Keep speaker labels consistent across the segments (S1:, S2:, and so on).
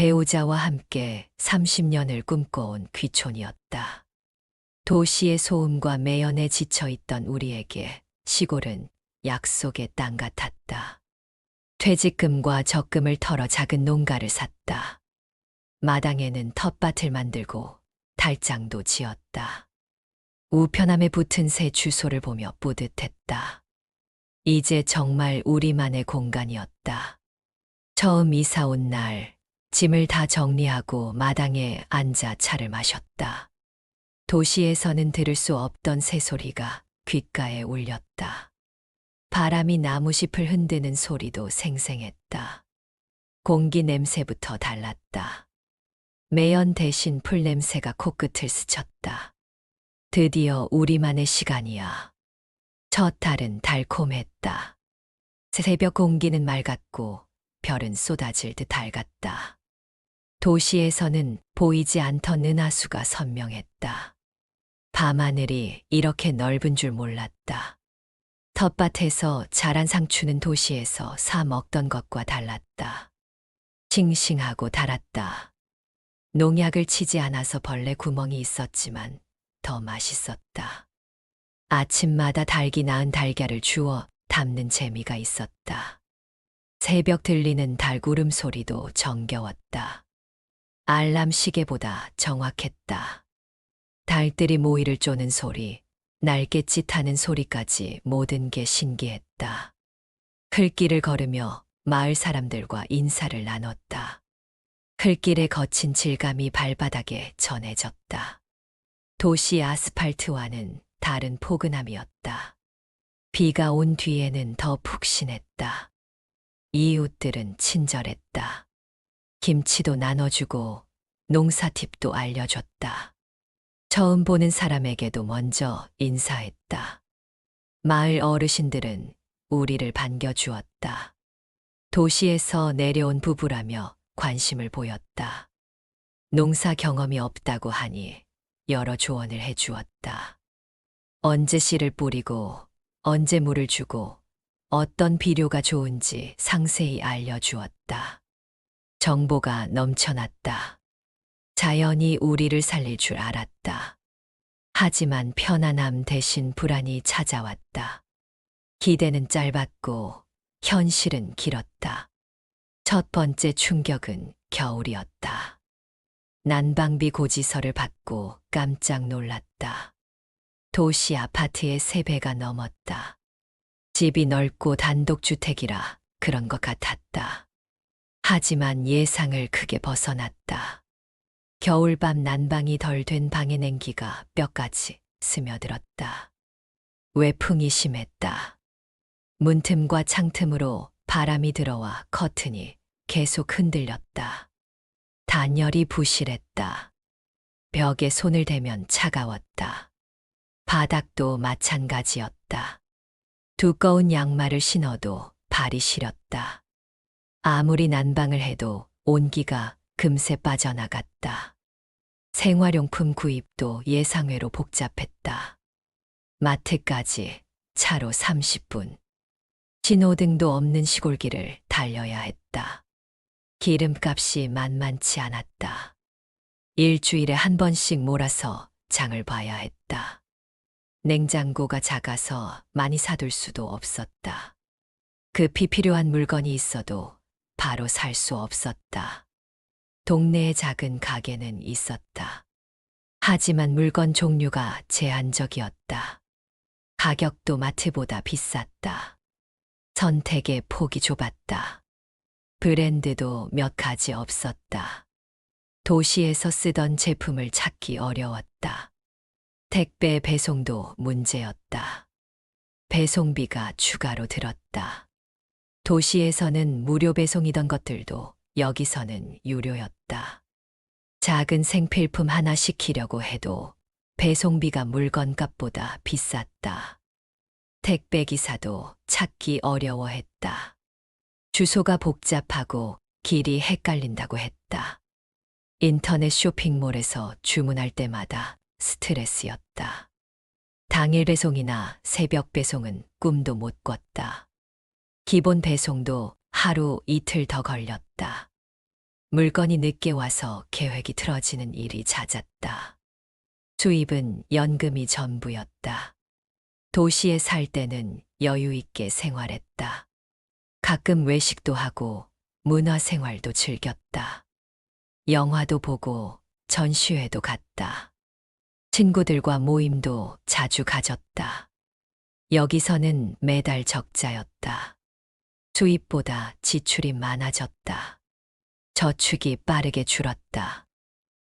S1: 배우자와 함께 30년을 꿈꿔온 귀촌이었다. 도시의 소음과 매연에 지쳐있던 우리에게 시골은 약속의 땅 같았다. 퇴직금과 적금을 털어 작은 농가를 샀다. 마당에는 텃밭을 만들고 달장도 지었다. 우편함에 붙은 새 주소를 보며 뿌듯했다. 이제 정말 우리만의 공간이었다. 처음 이사 온 날, 짐을 다 정리하고 마당에 앉아 차를 마셨다. 도시에서는 들을 수 없던 새소리가 귓가에 울렸다. 바람이 나무잎을 흔드는 소리도 생생했다. 공기 냄새부터 달랐다. 매연 대신 풀 냄새가 코끝을 스쳤다. 드디어 우리만의 시간이야. 첫 달은 달콤했다. 새벽 공기는 맑았고 별은 쏟아질 듯 밝았다. 도시에서는 보이지 않던 은하수가 선명했다. 밤하늘이 이렇게 넓은 줄 몰랐다. 텃밭에서 자란 상추는 도시에서 사 먹던 것과 달랐다. 싱싱하고 달았다. 농약을 치지 않아서 벌레 구멍이 있었지만 더 맛있었다. 아침마다 닭이 낳은 달걀을 주워 담는 재미가 있었다. 새벽 들리는 닭 울음소리도 정겨웠다. 알람 시계보다 정확했다. 닭들이 모이를 쪼는 소리, 날갯짓하는 소리까지 모든 게 신기했다. 흘길을 걸으며 마을 사람들과 인사를 나눴다. 흘길의 거친 질감이 발바닥에 전해졌다. 도시 아스팔트와는 다른 포근함이었다. 비가 온 뒤에는 더 푹신했다. 이웃들은 친절했다. 김치도 나눠주고 농사팁도 알려줬다. 처음 보는 사람에게도 먼저 인사했다. 마을 어르신들은 우리를 반겨주었다. 도시에서 내려온 부부라며 관심을 보였다. 농사 경험이 없다고 하니 여러 조언을 해주었다. 언제 씨를 뿌리고 언제 물을 주고 어떤 비료가 좋은지 상세히 알려주었다. 정보가 넘쳐났다. 자연이 우리를 살릴 줄 알았다. 하지만 편안함 대신 불안이 찾아왔다. 기대는 짧았고 현실은 길었다. 첫 번째 충격은 겨울이었다. 난방비 고지서를 받고 깜짝 놀랐다. 도시 아파트의 3배가 넘었다. 집이 넓고 단독주택이라 그런 것 같았다. 하지만 예상을 크게 벗어났다. 겨울밤 난방이 덜 된 방의 냉기가 뼈까지 스며들었다. 외풍이 심했다. 문틈과 창틈으로 바람이 들어와 커튼이 계속 흔들렸다. 단열이 부실했다. 벽에 손을 대면 차가웠다. 바닥도 마찬가지였다. 두꺼운 양말을 신어도 발이 시렸다. 아무리 난방을 해도 온기가 금세 빠져나갔다. 생활용품 구입도 예상외로 복잡했다. 마트까지 차로 30분. 신호등도 없는 시골길을 달려야 했다. 기름값이 만만치 않았다. 일주일에 한 번씩 몰아서 장을 봐야 했다. 냉장고가 작아서 많이 사둘 수도 없었다. 급히 필요한 물건이 있어도 바로 살 수 없었다. 동네의 작은 가게는 있었다. 하지만 물건 종류가 제한적이었다. 가격도 마트보다 비쌌다. 선택의 폭이 좁았다. 브랜드도 몇 가지 없었다. 도시에서 쓰던 제품을 찾기 어려웠다. 택배 배송도 문제였다. 배송비가 추가로 들었다. 도시에서는 무료 배송이던 것들도 여기서는 유료였다. 작은 생필품 하나 시키려고 해도 배송비가 물건값보다 비쌌다. 택배기사도 찾기 어려워했다. 주소가 복잡하고 길이 헷갈린다고 했다. 인터넷 쇼핑몰에서 주문할 때마다 스트레스였다. 당일 배송이나 새벽 배송은 꿈도 못 꿨다. 기본 배송도 하루 이틀 더 걸렸다. 물건이 늦게 와서 계획이 틀어지는 일이 잦았다. 수입은 연금이 전부였다. 도시에 살 때는 여유 있게 생활했다. 가끔 외식도 하고 문화생활도 즐겼다. 영화도 보고 전시회도 갔다. 친구들과 모임도 자주 가졌다. 여기서는 매달 적자였다. 수입보다 지출이 많아졌다. 저축이 빠르게 줄었다.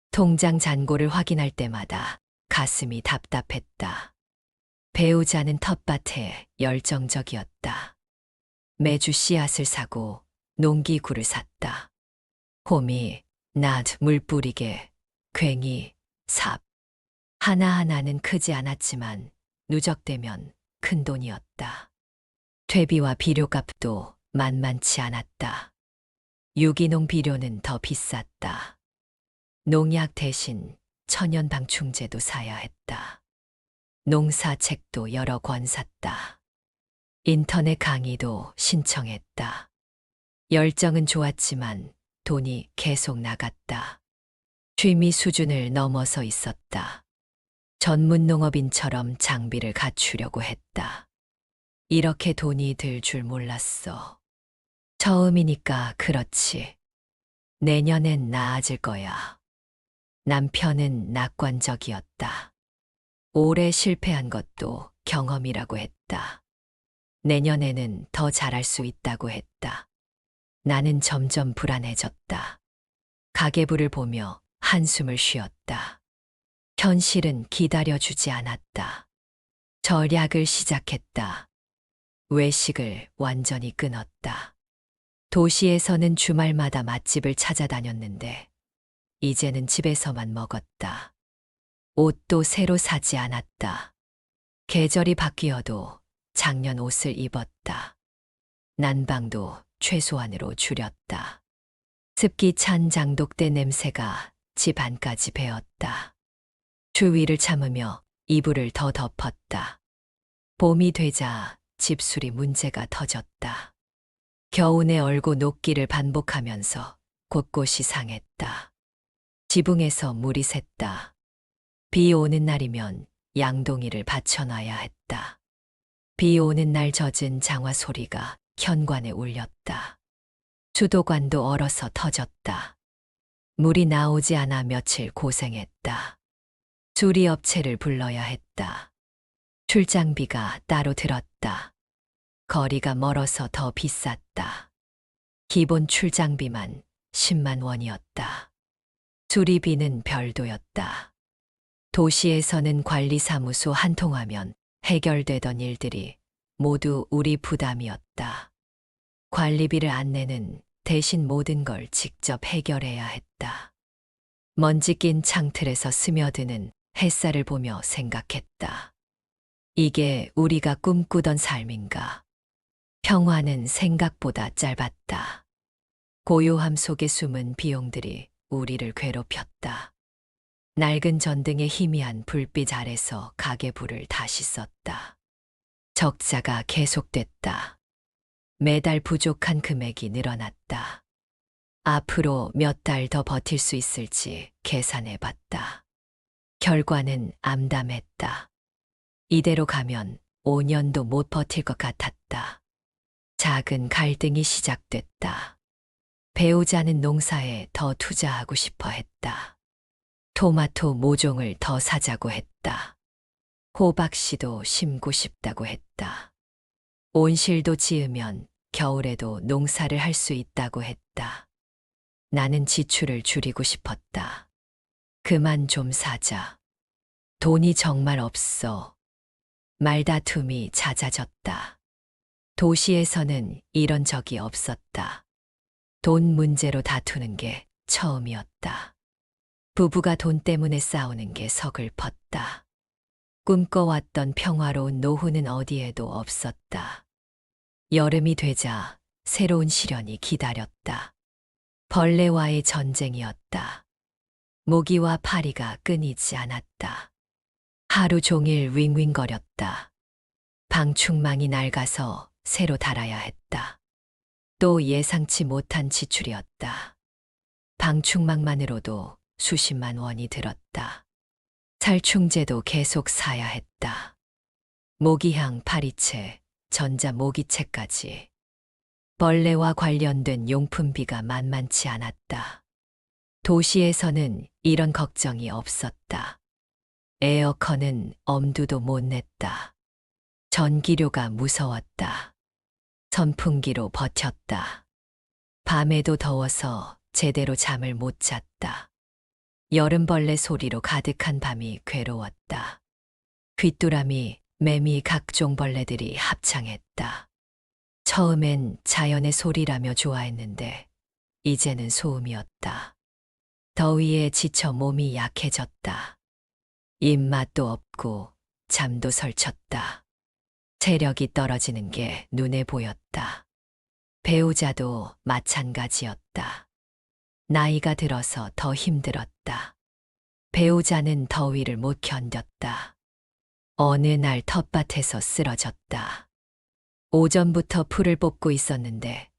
S1: 통장 잔고를 확인할 때마다 가슴이 답답했다. 배우자는 텃밭에 열정적이었다. 매주 씨앗을 사고 농기구를 샀다. 호미, 낫, 물 뿌리개, 괭이, 삽. 하나하나는 크지 않았지만 누적되면 큰 돈이었다. 퇴비와 비료값도 만만치 않았다. 유기농 비료는 더 비쌌다. 농약 대신 천연 방충제도 사야 했다. 농사책도 여러 권 샀다. 인터넷 강의도 신청했다. 열정은 좋았지만 돈이 계속 나갔다. 취미 수준을 넘어서 있었다. 전문 농업인처럼 장비를 갖추려고 했다. 이렇게 돈이 들 줄 몰랐어. 처음이니까 그렇지. 내년엔 나아질 거야. 남편은 낙관적이었다. 올해 실패한 것도 경험이라고 했다. 내년에는 더 잘할 수 있다고 했다. 나는 점점 불안해졌다. 가계부를 보며 한숨을 쉬었다. 현실은 기다려주지 않았다. 절약을 시작했다. 외식을 완전히 끊었다. 도시에서는 주말마다 맛집을 찾아다녔는데 이제는 집에서만 먹었다. 옷도 새로 사지 않았다. 계절이 바뀌어도 작년 옷을 입었다. 난방도 최소한으로 줄였다. 습기 찬 장독대 냄새가 집 안까지 배었다. 추위를 참으며 이불을 더 덮었다. 봄이 되자 집수리 문제가 터졌다. 겨우내 얼고 녹기를 반복하면서 곳곳이 상했다. 지붕에서 물이 샜다. 비 오는 날이면 양동이를 받쳐놔야 했다. 비 오는 날 젖은 장화 소리가 현관에 울렸다. 수도관도 얼어서 터졌다. 물이 나오지 않아 며칠 고생했다. 수리업체를 불러야 했다. 출장비가 따로 들었다. 거리가 멀어서 더 비쌌다. 기본 출장비만 10만 원이었다. 수리비는 별도였다. 도시에서는 관리사무소 한 통하면 해결되던 일들이 모두 우리 부담이었다. 관리비를 안 내는 대신 모든 걸 직접 해결해야 했다. 먼지 낀 창틀에서 스며드는 햇살을 보며 생각했다. 이게 우리가 꿈꾸던 삶인가? 평화는 생각보다 짧았다. 고요함 속에 숨은 비용들이 우리를 괴롭혔다. 낡은 전등의 희미한 불빛 아래서 가계부를 다시 썼다. 적자가 계속됐다. 매달 부족한 금액이 늘어났다. 앞으로 몇 달 더 버틸 수 있을지 계산해 봤다. 결과는 암담했다. 이대로 가면 5년도 못 버틸 것 같았다. 작은 갈등이 시작됐다. 배우자는 농사에 더 투자하고 싶어 했다. 토마토 모종을 더 사자고 했다. 호박씨도 심고 싶다고 했다. 온실도 지으면 겨울에도 농사를 할 수 있다고 했다. 나는 지출을 줄이고 싶었다. 그만 좀 사자. 돈이 정말 없어. 말다툼이 잦아졌다. 도시에서는 이런 적이 없었다. 돈 문제로 다투는 게 처음이었다. 부부가 돈 때문에 싸우는 게 서글펐다. 꿈꿔왔던 평화로운 노후는 어디에도 없었다. 여름이 되자 새로운 시련이 기다렸다. 벌레와의 전쟁이었다. 모기와 파리가 끊이지 않았다. 하루 종일 윙윙거렸다. 방충망이 낡아서 새로 달아야 했다. 또 예상치 못한 지출이었다. 방충망만으로도 수십만 원이 들었다. 살충제도 계속 사야 했다. 모기향 파리채, 전자 모기채까지. 벌레와 관련된 용품비가 만만치 않았다. 도시에서는 이런 걱정이 없었다. 에어컨은 엄두도 못 냈다. 전기료가 무서웠다. 선풍기로 버텼다. 밤에도 더워서 제대로 잠을 못 잤다. 여름벌레 소리로 가득한 밤이 괴로웠다. 귀뚜라미, 매미 각종 벌레들이 합창했다. 처음엔 자연의 소리라며 좋아했는데 이제는 소음이었다. 더위에 지쳐 몸이 약해졌다. 입맛도 없고 잠도 설쳤다. 체력이 떨어지는 게 눈에 보였다. 배우자도 마찬가지였다. 나이가 들어서 더 힘들었다. 배우자는 더위를 못 견뎠다. 어느 날 텃밭에서 쓰러졌다. 오전부터 풀을 뽑고 있었는데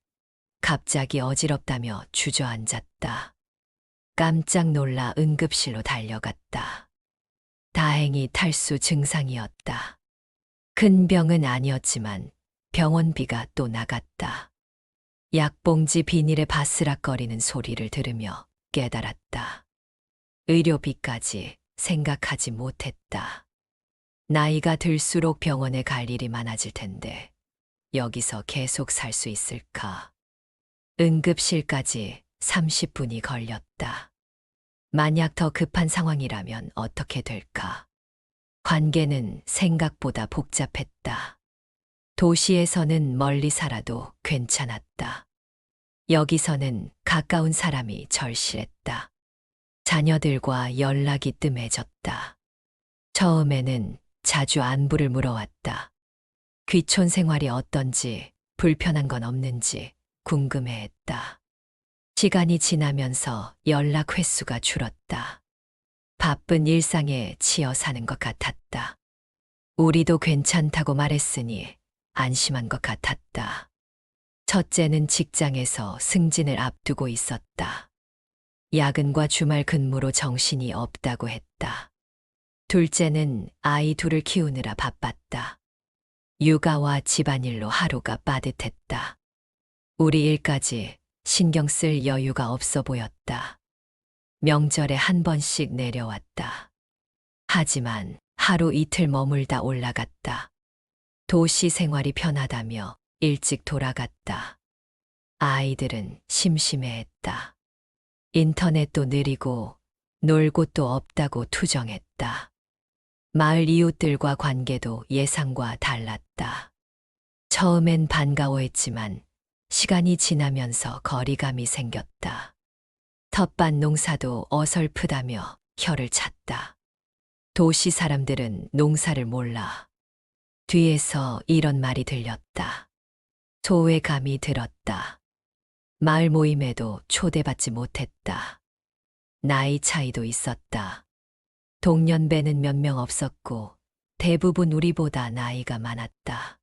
S1: 갑자기 어지럽다며 주저앉았다. 깜짝 놀라 응급실로 달려갔다. 다행히 탈수 증상이었다. 큰 병은 아니었지만 병원비가 또 나갔다. 약봉지 비닐에 바스락거리는 소리를 들으며 깨달았다. 의료비까지 생각하지 못했다. 나이가 들수록 병원에 갈 일이 많아질 텐데 여기서 계속 살 수 있을까? 응급실까지 30분이 걸렸다. 만약 더 급한 상황이라면 어떻게 될까? 관계는 생각보다 복잡했다. 도시에서는 멀리 살아도 괜찮았다. 여기서는 가까운 사람이 절실했다. 자녀들과 연락이 뜸해졌다. 처음에는 자주 안부를 물어왔다. 귀촌 생활이 어떤지, 불편한 건 없는지 궁금해했다. 시간이 지나면서 연락 횟수가 줄었다. 바쁜 일상에 치여 사는 것 같았다. 우리도 괜찮다고 말했으니 안심한 것 같았다. 첫째는 직장에서 승진을 앞두고 있었다. 야근과 주말 근무로 정신이 없다고 했다. 둘째는 아이 둘을 키우느라 바빴다. 육아와 집안일로 하루가 빠듯했다. 우리 일까지 신경 쓸 여유가 없어 보였다. 명절에 한 번씩 내려왔다. 하지만 하루 이틀 머물다 올라갔다. 도시 생활이 편하다며 일찍 돌아갔다. 아이들은 심심해했다. 인터넷도 느리고 놀 곳도 없다고 투정했다. 마을 이웃들과 관계도 예상과 달랐다. 처음엔 반가워했지만 시간이 지나면서 거리감이 생겼다. 텃밭 농사도 어설프다며 혀를 찼다. 도시 사람들은 농사를 몰라. 뒤에서 이런 말이 들렸다. 소외감이 들었다. 마을 모임에도 초대받지 못했다. 나이 차이도 있었다. 동년배는 몇 명 없었고 대부분 우리보다 나이가 많았다.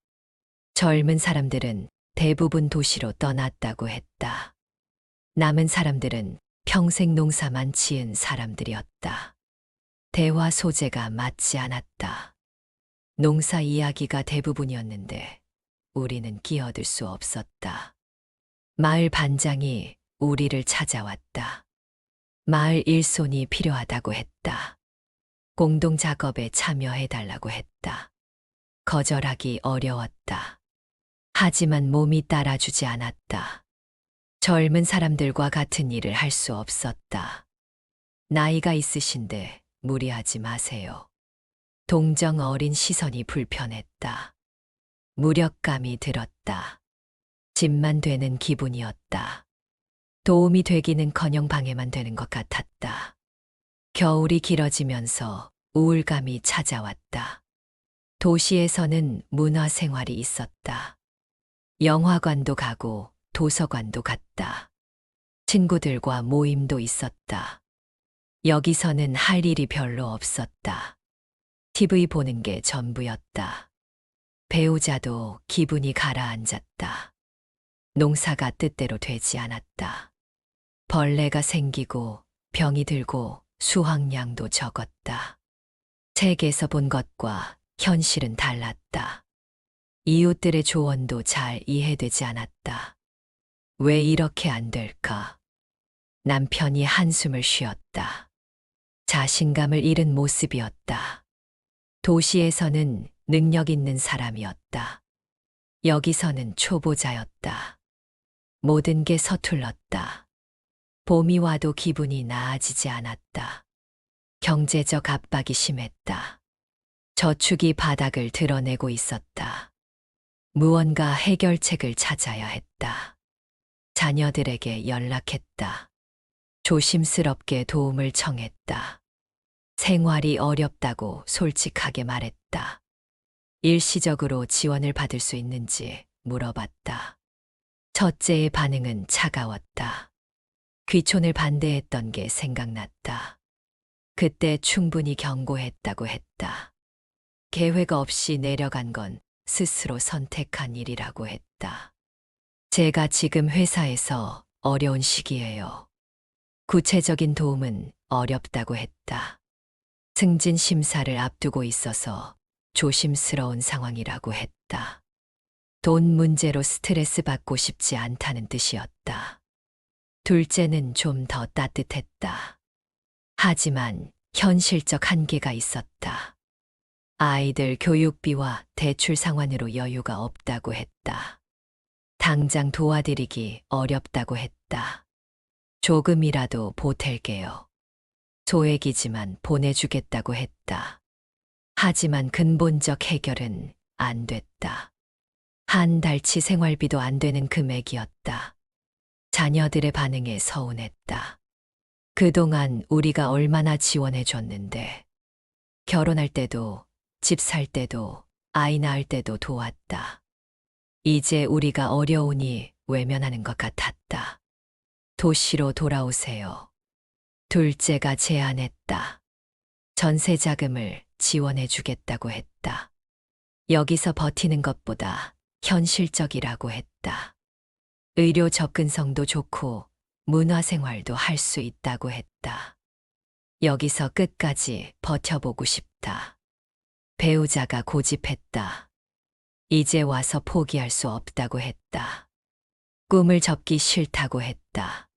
S1: 젊은 사람들은 대부분 도시로 떠났다고 했다. 남은 사람들은 평생 농사만 지은 사람들이었다. 대화 소재가 맞지 않았다. 농사 이야기가 대부분이었는데 우리는 끼어들 수 없었다. 마을 반장이 우리를 찾아왔다. 마을 일손이 필요하다고 했다. 공동 작업에 참여해달라고 했다. 거절하기 어려웠다. 하지만 몸이 따라주지 않았다. 젊은 사람들과 같은 일을 할 수 없었다. 나이가 있으신데 무리하지 마세요. 동정 어린 시선이 불편했다. 무력감이 들었다. 집만 되는 기분이었다. 도움이 되기는커녕 방해만 되는 것 같았다. 겨울이 길어지면서 우울감이 찾아왔다. 도시에서는 문화 생활이 있었다. 영화관도 가고 도서관도 갔다. 친구들과 모임도 있었다. 여기서는 할 일이 별로 없었다. TV 보는 게 전부였다. 배우자도 기분이 가라앉았다. 농사가 뜻대로 되지 않았다. 벌레가 생기고 병이 들고 수확량도 적었다. 책에서 본 것과 현실은 달랐다. 이웃들의 조언도 잘 이해되지 않았다. 왜 이렇게 안 될까? 남편이 한숨을 쉬었다. 자신감을 잃은 모습이었다. 도시에서는 능력 있는 사람이었다. 여기서는 초보자였다. 모든 게 서툴렀다. 봄이 와도 기분이 나아지지 않았다. 경제적 압박이 심했다. 저축이 바닥을 드러내고 있었다. 무언가 해결책을 찾아야 했다. 자녀들에게 연락했다. 조심스럽게 도움을 청했다. 생활이 어렵다고 솔직하게 말했다. 일시적으로 지원을 받을 수 있는지 물어봤다. 첫째의 반응은 차가웠다. 귀촌을 반대했던 게 생각났다. 그때 충분히 경고했다고 했다. 계획 없이 내려간 건 스스로 선택한 일이라고 했다. 제가 지금 회사에서 어려운 시기예요. 구체적인 도움은 어렵다고 했다. 승진 심사를 앞두고 있어서 조심스러운 상황이라고 했다. 돈 문제로 스트레스 받고 싶지 않다는 뜻이었다. 둘째는 좀 더 따뜻했다. 하지만 현실적 한계가 있었다. 아이들 교육비와 대출 상환으로 여유가 없다고 했다. 당장 도와드리기 어렵다고 했다. 조금이라도 보탤게요. 소액이지만 보내주겠다고 했다. 하지만 근본적 해결은 안 됐다. 한 달치 생활비도 안 되는 금액이었다. 자녀들의 반응에 서운했다. 그동안 우리가 얼마나 지원해 줬는데, 결혼할 때도, 집 살 때도, 아이 낳을 때도 도왔다. 이제 우리가 어려우니 외면하는 것 같았다. 도시로 돌아오세요. 둘째가 제안했다. 전세 자금을 지원해 주겠다고 했다. 여기서 버티는 것보다 현실적이라고 했다. 의료 접근성도 좋고 문화생활도 할 수 있다고 했다. 여기서 끝까지 버텨보고 싶다. 배우자가 고집했다. 이제 와서 포기할 수 없다고 했다. 꿈을 접기 싫다고 했다.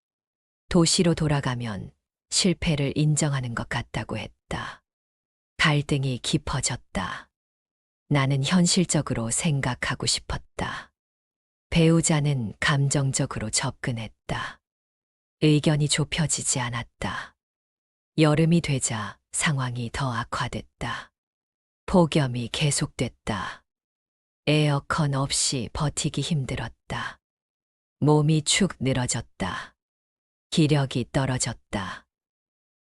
S1: 도시로 돌아가면 실패를 인정하는 것 같다고 했다. 갈등이 깊어졌다. 나는 현실적으로 생각하고 싶었다. 배우자는 감정적으로 접근했다. 의견이 좁혀지지 않았다. 여름이 되자 상황이 더 악화됐다. 폭염이 계속됐다. 에어컨 없이 버티기 힘들었다. 몸이 축 늘어졌다. 기력이 떨어졌다.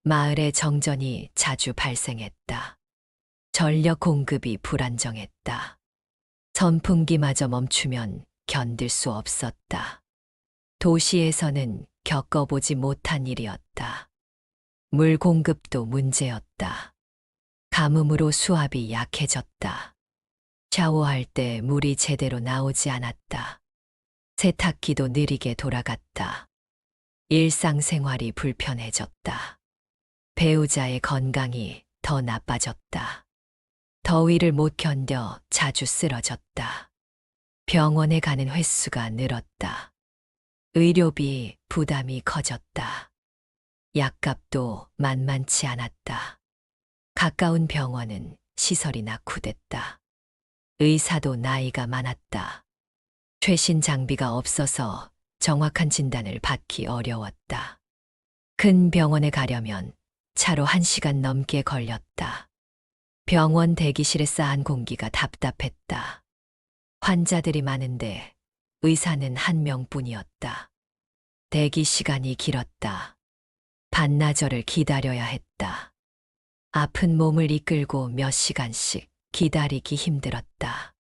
S1: 마을의 정전이 자주 발생했다. 전력 공급이 불안정했다. 선풍기마저 멈추면 견딜 수 없었다. 도시에서는 겪어보지 못한 일이었다. 물 공급도 문제였다. 가뭄으로 수압이 약해졌다. 샤워할 때 물이 제대로 나오지 않았다. 세탁기도 느리게 돌아갔다. 일상생활이 불편해졌다. 배우자의 건강이 더 나빠졌다. 더위를 못 견뎌 자주 쓰러졌다. 병원에 가는 횟수가 늘었다. 의료비 부담이 커졌다. 약값도 만만치 않았다. 가까운 병원은 시설이 낙후됐다. 의사도 나이가 많았다. 최신 장비가 없어서 정확한 진단을 받기 어려웠다. 큰 병원에 가려면 차로 1시간 넘게 걸렸다. 병원 대기실에 쌓은 공기가 답답했다. 환자들이 많은데 의사는 한 명뿐이었다. 대기 시간이 길었다. 반나절을 기다려야 했다. 아픈 몸을 이끌고 몇 시간씩 기다리기 힘들었다.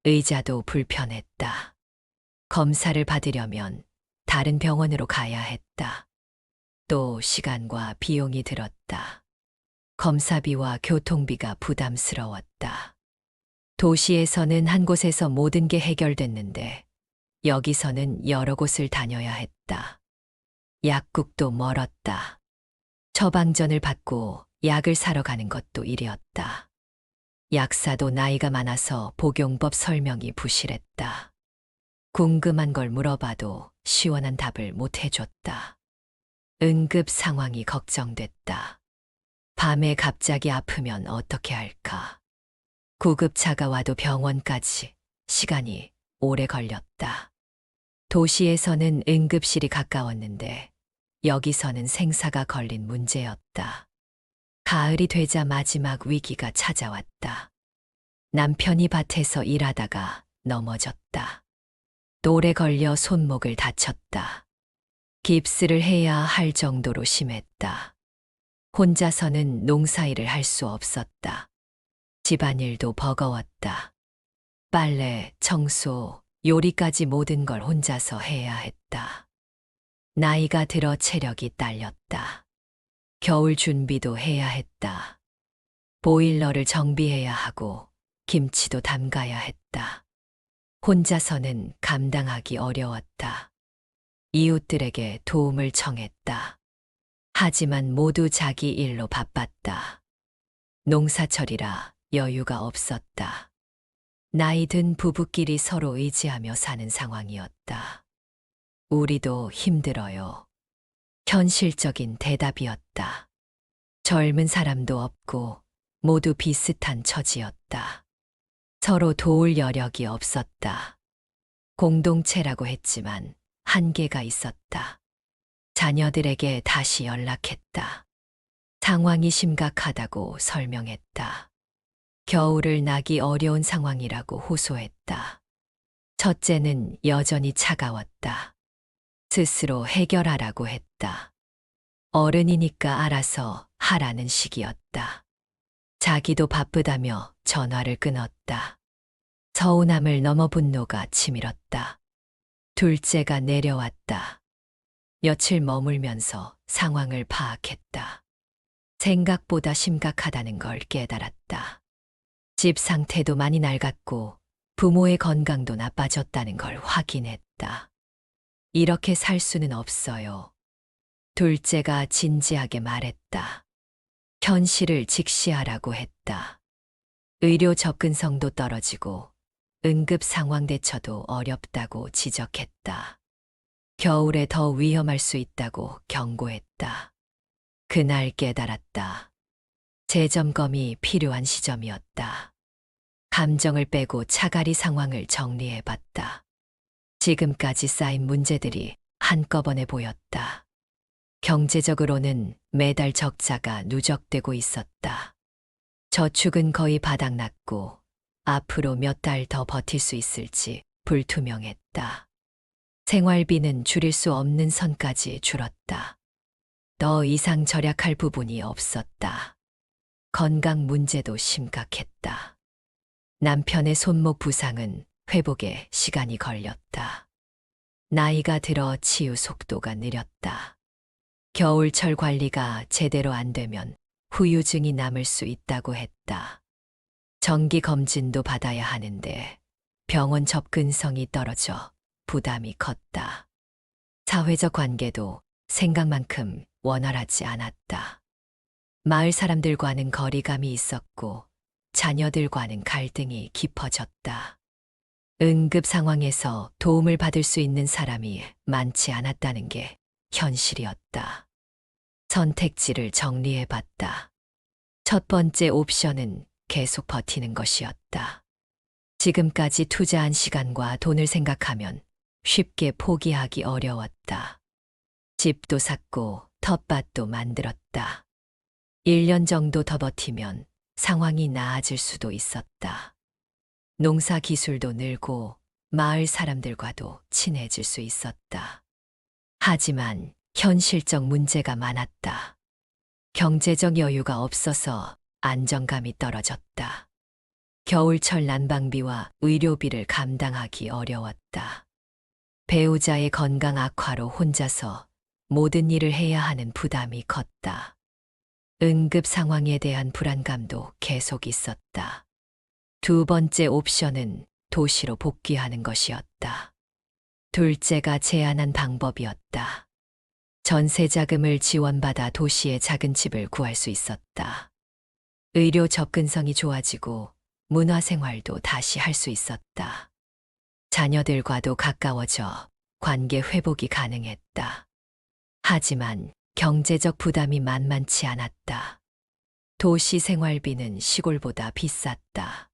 S1: 의자도 불편했다. 검사를 받으려면 다른 병원으로 가야 했다. 또 시간과 비용이 들었다. 검사비와 교통비가 부담스러웠다. 도시에서는 한 곳에서 모든 게 해결됐는데 여기서는 여러 곳을 다녀야 했다. 약국도 멀었다. 처방전을 받고 약을 사러 가는 것도 일이었다. 약사도 나이가 많아서 복용법 설명이 부실했다. 궁금한 걸 물어봐도 시원한 답을 못 해줬다. 응급 상황이 걱정됐다. 밤에 갑자기 아프면 어떻게 할까? 구급차가 와도 병원까지 시간이 오래 걸렸다. 도시에서는 응급실이 가까웠는데 여기서는 생사가 걸린 문제였다. 가을이 되자 마지막 위기가 찾아왔다. 남편이 밭에서 일하다가 넘어졌다. 돌에 걸려 손목을 다쳤다. 깁스를 해야 할 정도로 심했다. 혼자서는 농사일을 할 수 없었다. 집안일도 버거웠다. 빨래, 청소, 요리까지 모든 걸 혼자서 해야 했다. 나이가 들어 체력이 딸렸다. 겨울 준비도 해야 했다. 보일러를 정비해야 하고 김치도 담가야 했다. 혼자서는 감당하기 어려웠다. 이웃들에게 도움을 청했다. 하지만 모두 자기 일로 바빴다. 농사철이라 여유가 없었다. 나이 든 부부끼리 서로 의지하며 사는 상황이었다. 우리도 힘들어요. 현실적인 대답이었다. 젊은 사람도 없고 모두 비슷한 처지였다. 서로 도울 여력이 없었다. 공동체라고 했지만 한계가 있었다. 자녀들에게 다시 연락했다. 상황이 심각하다고 설명했다. 겨울을 나기 어려운 상황이라고 호소했다. 첫째는 여전히 차가웠다. 스스로 해결하라고 했다. 어른이니까 알아서 하라는 식이었다. 자기도 바쁘다며 전화를 끊었다. 서운함을 넘어 분노가 치밀었다. 둘째가 내려왔다. 며칠 머물면서 상황을 파악했다. 생각보다 심각하다는 걸 깨달았다. 집 상태도 많이 낡았고 부모의 건강도 나빠졌다는 걸 확인했다. 이렇게 살 수는 없어요. 둘째가 진지하게 말했다. 현실을 직시하라고 했다. 의료 접근성도 떨어지고 응급 상황 대처도 어렵다고 지적했다. 겨울에 더 위험할 수 있다고 경고했다. 그날 깨달았다. 재점검이 필요한 시점이었다. 감정을 빼고 차라리 상황을 정리해봤다. 지금까지 쌓인 문제들이 한꺼번에 보였다. 경제적으로는 매달 적자가 누적되고 있었다. 저축은 거의 바닥났고 앞으로 몇 달 더 버틸 수 있을지 불투명했다. 생활비는 줄일 수 없는 선까지 줄었다. 더 이상 절약할 부분이 없었다. 건강 문제도 심각했다. 남편의 손목 부상은 회복에 시간이 걸렸다. 나이가 들어 치유 속도가 느렸다. 겨울철 관리가 제대로 안 되면 후유증이 남을 수 있다고 했다. 정기 검진도 받아야 하는데 병원 접근성이 떨어져 부담이 컸다. 사회적 관계도 생각만큼 원활하지 않았다. 마을 사람들과는 거리감이 있었고 자녀들과는 갈등이 깊어졌다. 응급 상황에서 도움을 받을 수 있는 사람이 많지 않았다는 게 현실이었다. 선택지를 정리해봤다. 첫 번째 옵션은 계속 버티는 것이었다. 지금까지 투자한 시간과 돈을 생각하면 쉽게 포기하기 어려웠다. 집도 샀고 텃밭도 만들었다. 1년 정도 더 버티면 상황이 나아질 수도 있었다. 농사 기술도 늘고 마을 사람들과도 친해질 수 있었다. 하지만 현실적 문제가 많았다. 경제적 여유가 없어서 안정감이 떨어졌다. 겨울철 난방비와 의료비를 감당하기 어려웠다. 배우자의 건강 악화로 혼자서 모든 일을 해야 하는 부담이 컸다. 응급 상황에 대한 불안감도 계속 있었다. 두 번째 옵션은 도시로 복귀하는 것이었다. 둘째가 제안한 방법이었다. 전세 자금을 지원받아 도시에 작은 집을 구할 수 있었다. 의료 접근성이 좋아지고 문화생활도 다시 할 수 있었다. 자녀들과도 가까워져 관계 회복이 가능했다. 하지만 경제적 부담이 만만치 않았다. 도시 생활비는 시골보다 비쌌다.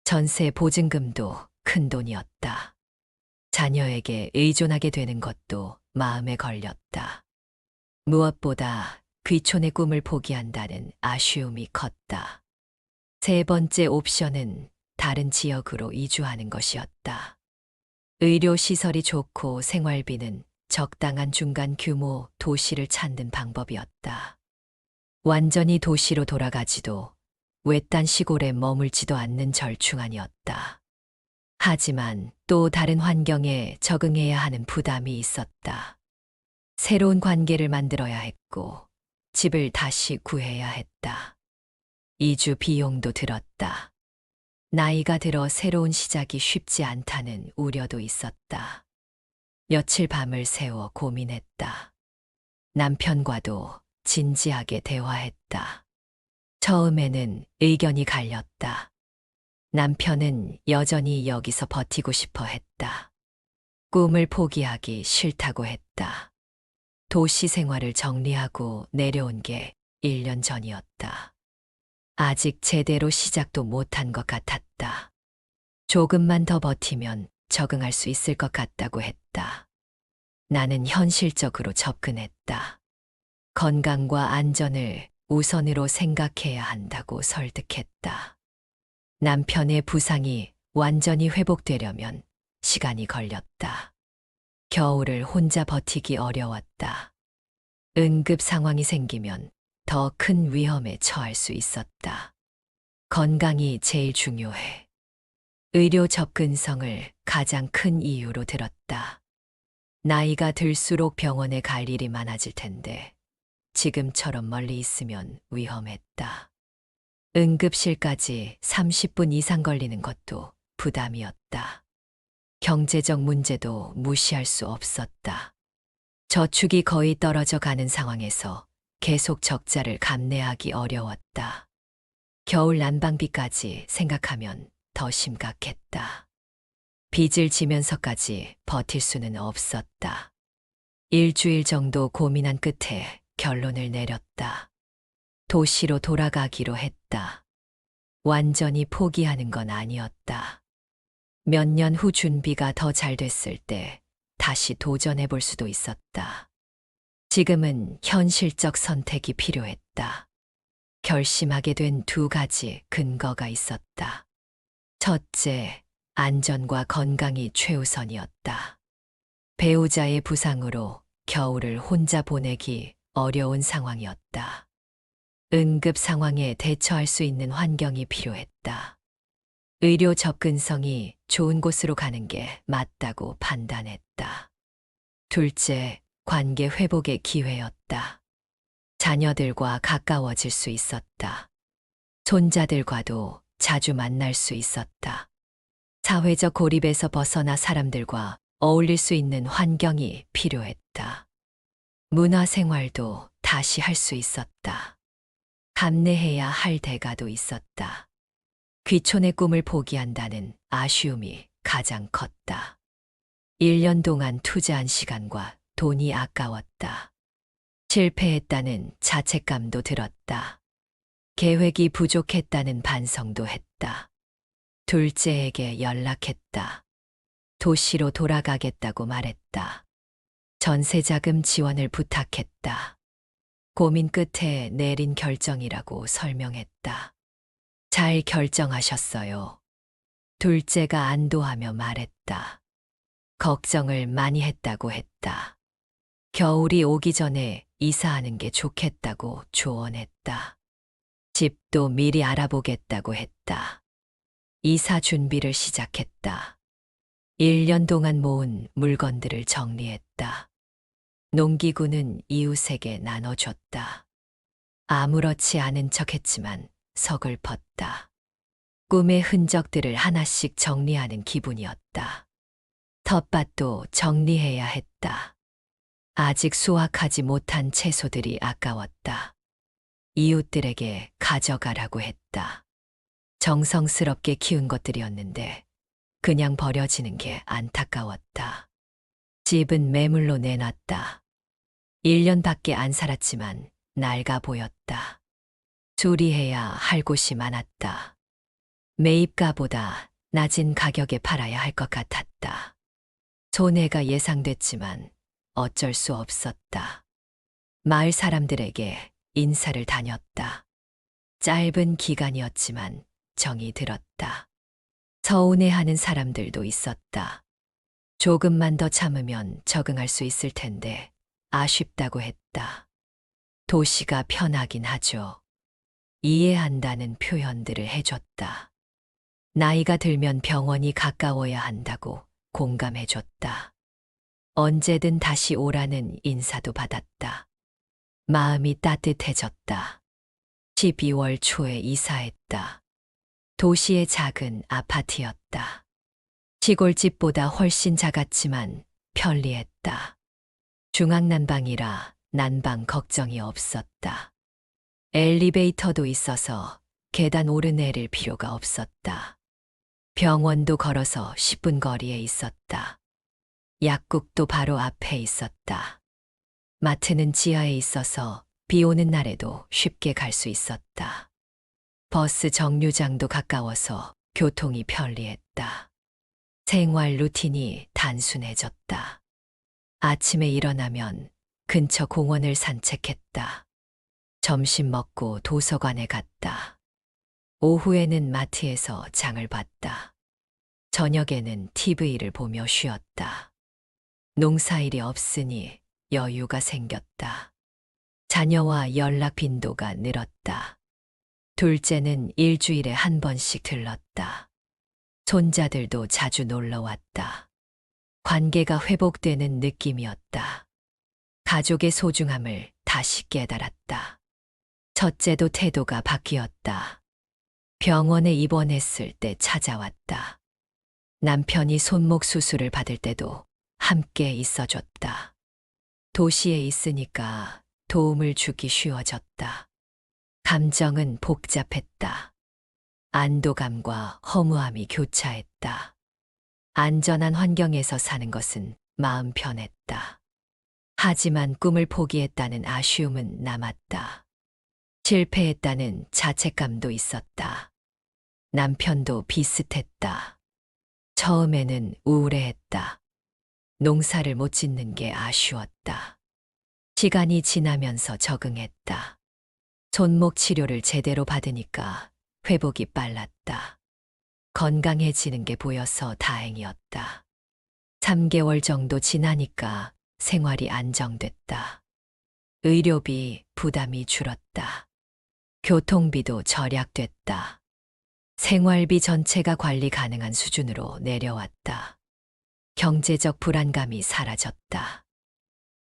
S1: 전세 보증금도 큰 돈이었다. 자녀에게 의존하게 되는 것도 마음에 걸렸다. 무엇보다 귀촌의 꿈을 포기한다는 아쉬움이 컸다. 세 번째 옵션은 다른 지역으로 이주하는 것이었다. 의료시설이 좋고 생활비는 적당한 중간 규모 도시를 찾는 방법이었다. 완전히 도시로 돌아가지도 외딴 시골에 머물지도 않는 절충안이었다. 하지만 또 다른 환경에 적응해야 하는 부담이 있었다. 새로운 관계를 만들어야 했고 집을 다시 구해야 했다. 이주 비용도 들었다. 나이가 들어 새로운 시작이 쉽지 않다는 우려도 있었다. 며칠 밤을 새워 고민했다. 남편과도 진지하게 대화했다. 처음에는 의견이 갈렸다. 남편은 여전히 여기서 버티고 싶어 했다. 꿈을 포기하기 싫다고 했다. 도시 생활을 정리하고 내려온 게 1년 전이었다. 아직 제대로 시작도 못한 것 같았다. 조금만 더 버티면 적응할 수 있을 것 같다고 했다. 나는 현실적으로 접근했다. 건강과 안전을 우선으로 생각해야 한다고 설득했다. 남편의 부상이 완전히 회복되려면 시간이 걸렸다. 겨울을 혼자 버티기 어려웠다. 응급 상황이 생기면 더 큰 위험에 처할 수 있었다. 건강이 제일 중요해. 의료 접근성을 가장 큰 이유로 들었다. 나이가 들수록 병원에 갈 일이 많아질 텐데 지금처럼 멀리 있으면 위험했다. 응급실까지 30분 이상 걸리는 것도 부담이었다. 경제적 문제도 무시할 수 없었다. 저축이 거의 떨어져 가는 상황에서 계속 적자를 감내하기 어려웠다. 겨울 난방비까지 생각하면 더 심각했다. 빚을 지면서까지 버틸 수는 없었다. 일주일 정도 고민한 끝에 결론을 내렸다. 도시로 돌아가기로 했다. 완전히 포기하는 건 아니었다. 몇 년 후 준비가 더 잘 됐을 때 다시 도전해 볼 수도 있었다. 지금은 현실적 선택이 필요했다. 결심하게 된 두 가지 근거가 있었다. 첫째, 안전과 건강이 최우선이었다. 배우자의 부상으로 겨울을 혼자 보내기 어려운 상황이었다. 응급 상황에 대처할 수 있는 환경이 필요했다. 의료 접근성이 좋은 곳으로 가는 게 맞다고 판단했다. 둘째, 관계 회복의 기회였다. 자녀들과 가까워질 수 있었다. 손자들과도 자주 만날 수 있었다. 사회적 고립에서 벗어나 사람들과 어울릴 수 있는 환경이 필요했다. 문화생활도 다시 할 수 있었다. 감내해야 할 대가도 있었다. 귀촌의 꿈을 포기한다는 아쉬움이 가장 컸다. 1년 동안 투자한 시간과 돈이 아까웠다. 실패했다는 자책감도 들었다. 계획이 부족했다는 반성도 했다. 둘째에게 연락했다. 도시로 돌아가겠다고 말했다. 전세자금 지원을 부탁했다. 고민 끝에 내린 결정이라고 설명했다. 잘 결정하셨어요. 둘째가 안도하며 말했다. 걱정을 많이 했다고 했다. 겨울이 오기 전에 이사하는 게 좋겠다고 조언했다. 집도 미리 알아보겠다고 했다. 이사 준비를 시작했다. 1년 동안 모은 물건들을 정리했다. 농기구는 이웃에게 나눠줬다. 아무렇지 않은 척 했지만 서글펐다. 꿈의 흔적들을 하나씩 정리하는 기분이었다. 텃밭도 정리해야 했다. 아직 수확하지 못한 채소들이 아까웠다. 이웃들에게 가져가라고 했다. 정성스럽게 키운 것들이었는데 그냥 버려지는 게 안타까웠다. 집은 매물로 내놨다. 1년밖에 안 살았지만 낡아 보였다. 수리해야 할 곳이 많았다. 매입가보다 낮은 가격에 팔아야 할 것 같았다. 손해가 예상됐지만 어쩔 수 없었다. 마을 사람들에게 인사를 다녔다. 짧은 기간이었지만 정이 들었다. 서운해하는 사람들도 있었다. 조금만 더 참으면 적응할 수 있을 텐데 아쉽다고 했다. 도시가 편하긴 하죠. 이해한다는 표현들을 해줬다. 나이가 들면 병원이 가까워야 한다고 공감해줬다. 언제든 다시 오라는 인사도 받았다. 마음이 따뜻해졌다. 12월 초에 이사했다. 도시의 작은 아파트였다. 시골집보다 훨씬 작았지만 편리했다. 중앙난방이라 난방 걱정이 없었다. 엘리베이터도 있어서 계단 오르내릴 필요가 없었다. 병원도 걸어서 10분 거리에 있었다. 약국도 바로 앞에 있었다. 마트는 지하에 있어서 비 오는 날에도 쉽게 갈 수 있었다. 버스 정류장도 가까워서 교통이 편리했다. 생활 루틴이 단순해졌다. 아침에 일어나면 근처 공원을 산책했다. 점심 먹고 도서관에 갔다. 오후에는 마트에서 장을 봤다. 저녁에는 TV를 보며 쉬었다. 농사일이 없으니 여유가 생겼다. 자녀와 연락 빈도가 늘었다. 둘째는 일주일에 한 번씩 들렀다. 손자들도 자주 놀러 왔다. 관계가 회복되는 느낌이었다. 가족의 소중함을 다시 깨달았다. 첫째도 태도가 바뀌었다. 병원에 입원했을 때 찾아왔다. 남편이 손목 수술을 받을 때도 함께 있어줬다. 도시에 있으니까 도움을 주기 쉬워졌다. 감정은 복잡했다. 안도감과 허무함이 교차했다. 안전한 환경에서 사는 것은 마음 편했다. 하지만 꿈을 포기했다는 아쉬움은 남았다. 실패했다는 자책감도 있었다. 남편도 비슷했다. 처음에는 우울해했다. 농사를 못 짓는 게 아쉬웠다. 시간이 지나면서 적응했다. 손목 치료를 제대로 받으니까 회복이 빨랐다. 건강해지는 게 보여서 다행이었다. 3개월 정도 지나니까 생활이 안정됐다. 의료비 부담이 줄었다. 교통비도 절약됐다. 생활비 전체가 관리 가능한 수준으로 내려왔다. 경제적 불안감이 사라졌다.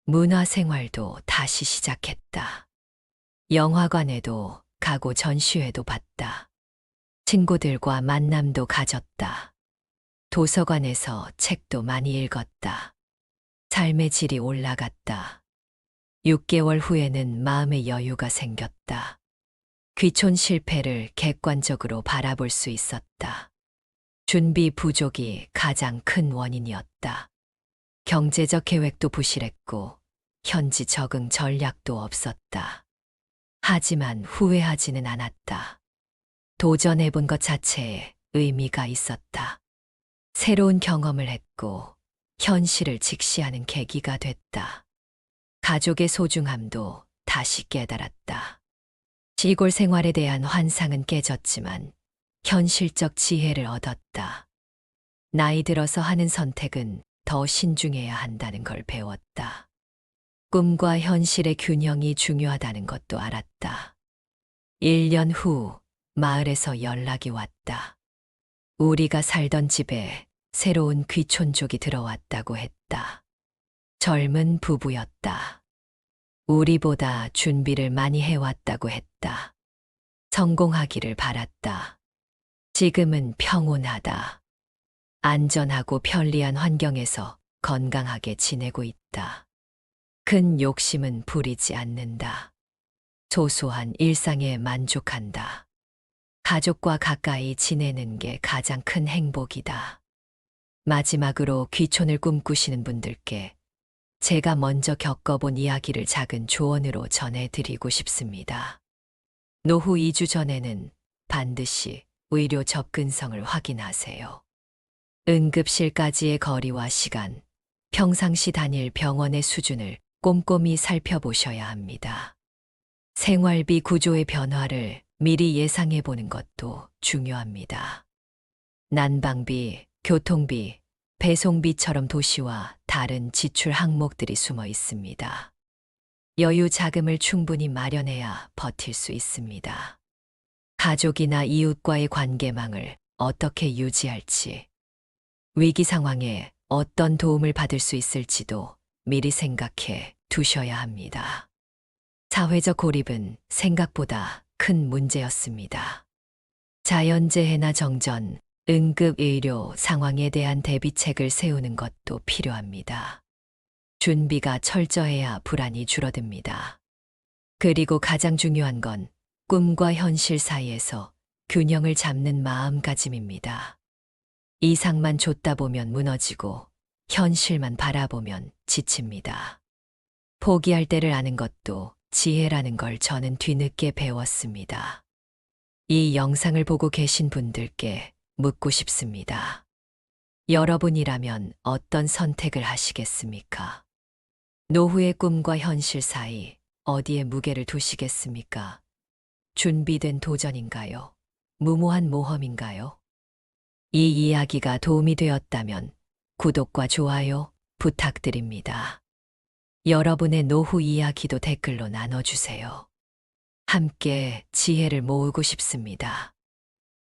S1: 문화생활도 다시 시작했다. 영화관에도 가고 전시회도 봤다. 친구들과 만남도 가졌다. 도서관에서 책도 많이 읽었다. 삶의 질이 올라갔다. 6개월 후에는 마음의 여유가 생겼다. 귀촌 실패를 객관적으로 바라볼 수 있었다. 준비 부족이 가장 큰 원인이었다. 경제적 계획도 부실했고 현지 적응 전략도 없었다. 하지만 후회하지는 않았다. 도전해본 것 자체에 의미가 있었다. 새로운 경험을 했고 현실을 직시하는 계기가 됐다. 가족의 소중함도 다시 깨달았다. 시골 생활에 대한 환상은 깨졌지만 현실적 지혜를 얻었다. 나이 들어서 하는 선택은 더 신중해야 한다는 걸 배웠다. 꿈과 현실의 균형이 중요하다는 것도 알았다. 1년 후 마을에서 연락이 왔다. 우리가 살던 집에 새로운 귀촌족이 들어왔다고 했다. 젊은 부부였다. 우리보다 준비를 많이 해왔다고 했다. 성공하기를 바랐다. 지금은 평온하다. 안전하고 편리한 환경에서 건강하게 지내고 있다. 큰 욕심은 부리지 않는다. 소소한 일상에 만족한다. 가족과 가까이 지내는 게 가장 큰 행복이다. 마지막으로 귀촌을 꿈꾸시는 분들께 제가 먼저 겪어본 이야기를 작은 조언으로 전해드리고 싶습니다. 노후 2주 전에는 반드시 의료 접근성을 확인하세요. 응급실까지의 거리와 시간, 평상시 다닐 병원의 수준을 꼼꼼히 살펴보셔야 합니다. 생활비 구조의 변화를 미리 예상해 보는 것도 중요합니다. 난방비, 교통비, 배송비처럼 도시와 다른 지출 항목들이 숨어 있습니다. 여유 자금을 충분히 마련해야 버틸 수 있습니다. 가족이나 이웃과의 관계망을 어떻게 유지할지, 위기 상황에 어떤 도움을 받을 수 있을지도 미리 생각해 두셔야 합니다. 사회적 고립은 생각보다 큰 문제였습니다. 자연재해나 정전, 응급의료 상황에 대한 대비책을 세우는 것도 필요합니다. 준비가 철저해야 불안이 줄어듭니다. 그리고 가장 중요한 건 꿈과 현실 사이에서 균형을 잡는 마음가짐입니다. 이상만 좇다 보면 무너지고 현실만 바라보면 지칩니다. 포기할 때를 아는 것도 지혜라는 걸 저는 뒤늦게 배웠습니다. 이 영상을 보고 계신 분들께 묻고 싶습니다. 여러분이라면 어떤 선택을 하시겠습니까? 노후의 꿈과 현실 사이 어디에 무게를 두시겠습니까? 준비된 도전인가요? 무모한 모험인가요? 이 이야기가 도움이 되었다면 구독과 좋아요 부탁드립니다. 여러분의 노후 이야기도 댓글로 나눠주세요. 함께 지혜를 모으고 싶습니다.